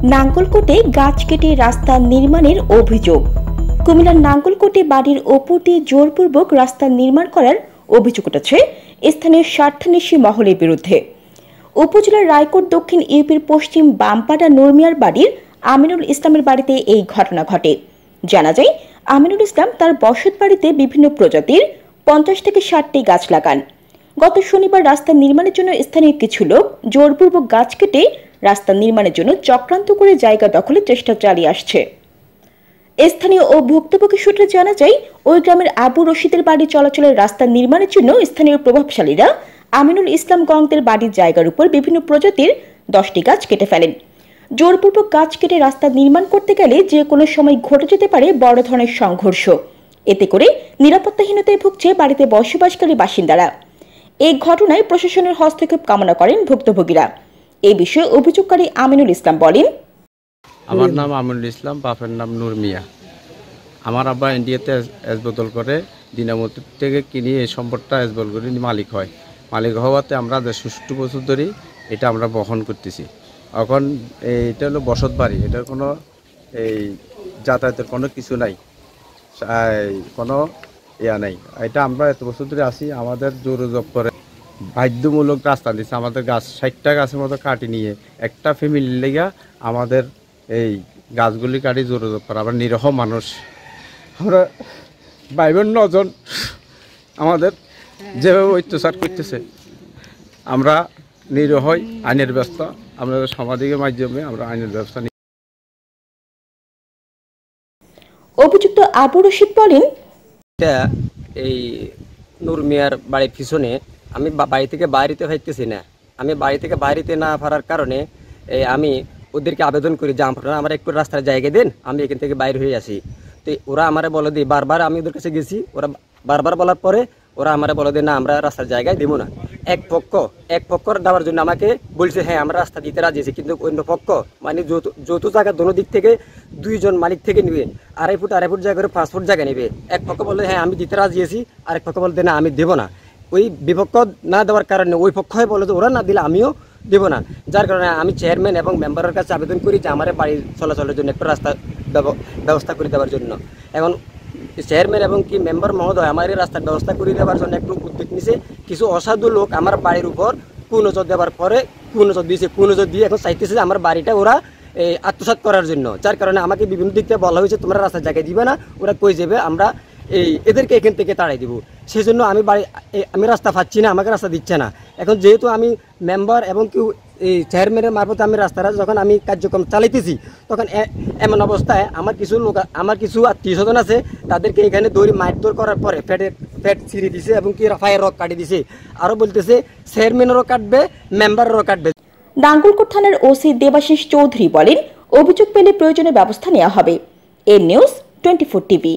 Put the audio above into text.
নাঙ্গলকোটে গাছ কেটে রাস্তা নির্মাণের অভিযোগ। কুমিল্লার নাঙ্গলকোটে বাড়ির ওপর দিয়ে জোরপূর্বক রাস্তা নির্মাণ করার অভিযোগ উঠেছে স্থানীয় স্বার্থান্বেষী মহলের বিরুদ্ধে। উপজেলার রায়কোট দক্ষিণ ইউপির পশ্চিম বামপাড়া নুরমিয়ার বাড়ির আমিনুল ইসলামের বাড়িতে এই ঘটনা ঘটে। জানা যায়, আমিনুল ইসলাম তার বসত বাড়িতে বিভিন্ন প্রজাতির 50 থেকে 60টি গাছ লাগান। গত শনিবার রাস্তা নির্মাণের জন্য স্থানীয় কিছু লোক জোরপূর্বক গাছ কেটে রাস্তা নির্মাণের জন্য চক্রান্ত করে জায়গা দখলের চেষ্টা চালিয়ে আসছে। স্থানীয় ও ভুক্তভোগী সূত্রে জানা যায়, ওই গ্রামের আবু রশিদের বাড়ি চলাচলের রাস্তা নির্মাণের জন্য স্থানীয় প্রভাবশালীরা আমিনুল ইসলাম গংদের বাড়ির জায়গার উপর বিভিন্ন প্রজাতির 10টি গাছ কেটে ফেলেন। জোরপূর্বক গাছ কেটে রাস্তা নির্মাণ করতে গেলে যে কোনো সময় ঘটে যেতে পারে বড় ধরনের সংঘর্ষ। এতে করে নিরাপত্তাহীনতায় ভুগছে বাড়িতে বসবাসকারী বাসিন্দারা। এই ঘটনায় প্রশাসনের হস্তক্ষেপ কামনা করেন ভুক্তভোগীরা। এই বিষয়ে অভিযোগকারী আমিনুল ইসলাম বলেন, আমার নাম আমিনুল ইসলাম, বাপের নাম নূর মিয়া। আমার আব্বা ইন্ডিয়াতে এসবদল করে দিনামতি থেকে কিনে এই সম্পদটা এসবদল করে মালিক হয়। মালিক হওয়াতে আমরা 60 বছর ধরে এটা আমরা বহন করতেছি। এখন এটা হলো বসত বাড়ি, এটার কোনো এই যাতায়াতের কোনো কিছু নাই, কোনো ইয়া নাই। এটা আমরা এত বছর ধরে আসি, আমাদের জোর জব করে বাধ্যমূলক রাস্তা দিচ্ছে। আমাদের গাছ 60টা গাছের মতো কাটি নিয়ে একটা ফ্যামিলির লেগা আমাদের এই গাছগুলি কাটি জোর জব করে। আমরা নিরহ মানুষ, আমরা 52 জন আমাদের যেভাবে অত্যাচার করতেছে, আমরা নিরহই আইনের ব্যবস্থা, আমাদের সামাজিকের মাধ্যমে আমরা আইনের ব্যবস্থা নিই। অভিযুক্ত আবু রশিদ বলেন, এই নূর মিয়ার বাড়ির পিছনে আমি বাড়ি থেকে বাইরেতে পারতেছি না। আমি বাড়ি থেকে বাইরেতে না পারার কারণে আমি ওদেরকে আবেদন করি যে আপনারা আমার একটু রাস্তার জায়গা দেন, আমি এখান থেকে বাইরে হয়ে আসি। তো ওরা আমারে বলে দিই, বারবার আমি ওদের কাছে গেছি, ওরা বারবার বলার পরে ওরা আমারে বলে দিই না, আমরা রাস্তার জায়গায় দেবো না। এক পক্ষ দেওয়ার জন্য আমাকে বলছে হ্যাঁ আমরা রাস্তা দিতে রাজি আছি, কিন্তু অন্য পক্ষ মানে যৌথ জায়গা দোনো দিক থেকে 2 জন মালিক থেকে নিবে, 2.5 ফুট জায়গা করে 5 ফুট জায়গা নেবে। এক পক্ষ বললে হ্যাঁ আমি দিতে রাজি আছি, আরেক পক্ষ বলতে না আমি দেবো না। ওই বিপক্ষ না দেওয়ার কারণে ওই পক্ষ বলে যে ওরা না দিলে আমিও দেবো না। যার কারণে আমি চেয়ারম্যান এবং মেম্বারের কাছে আবেদন করি যে আমার বাড়ি চলাচলের জন্য একটু রাস্তা ব্যবস্থা করে দেওয়ার জন্য। এখন চেয়ারম্যান এবং কি মেম্বার মহোদয় আমার এই রাস্তার ব্যবস্থা করে দেওয়ার জন্য একটু উদ্যোগ নিছে। কিছু অসাধু লোক আমার বাড়ির উপর কুনজর দেওয়ার পরে কুনজর দিয়ে এখন চাইতেছে যে আমার বাড়িটা ওরা আত্মসাৎ করার জন্য। যার কারণে আমাকে বিভিন্ন দিক থেকে বলা হয়েছে তোমরা রাস্তার জায়গায় দিবে না, ওরা কই যাবে, আমরা এদেরকে এখান থেকে তাড়াই দিব। সেই জন্য আমি রাস্তা পাচ্ছি না, আমাকে রাস্তা দিচ্ছে না। এখন যেহেতু আমি মেম্বার এবং কেউ এই চেয়ারম্যানের মারফতে আমি রাস্তাটা যখন আমি কার্যক্রম চালাইতেছি, তখন এমন অবস্থায় আমার কিছু আত্মীয় স্বজন আছে, তাদেরকে এখানে দৌড়ি মারধর করার পরে পেট ছিঁড়ে দিছে এবং কি ফায়ার রক কাটি দিছে। আরও বলতেছে চেয়ারম্যানেরও কাটবে, মেম্বারেরও কাটবে। নাঙ্গলকোট থানার ওসি দেবাশিস চৌধুরী বলেন, অভিযোগ পেলে প্রয়োজনীয় ব্যবস্থা নেওয়া হবে। এ নিউজ 24 টিভি।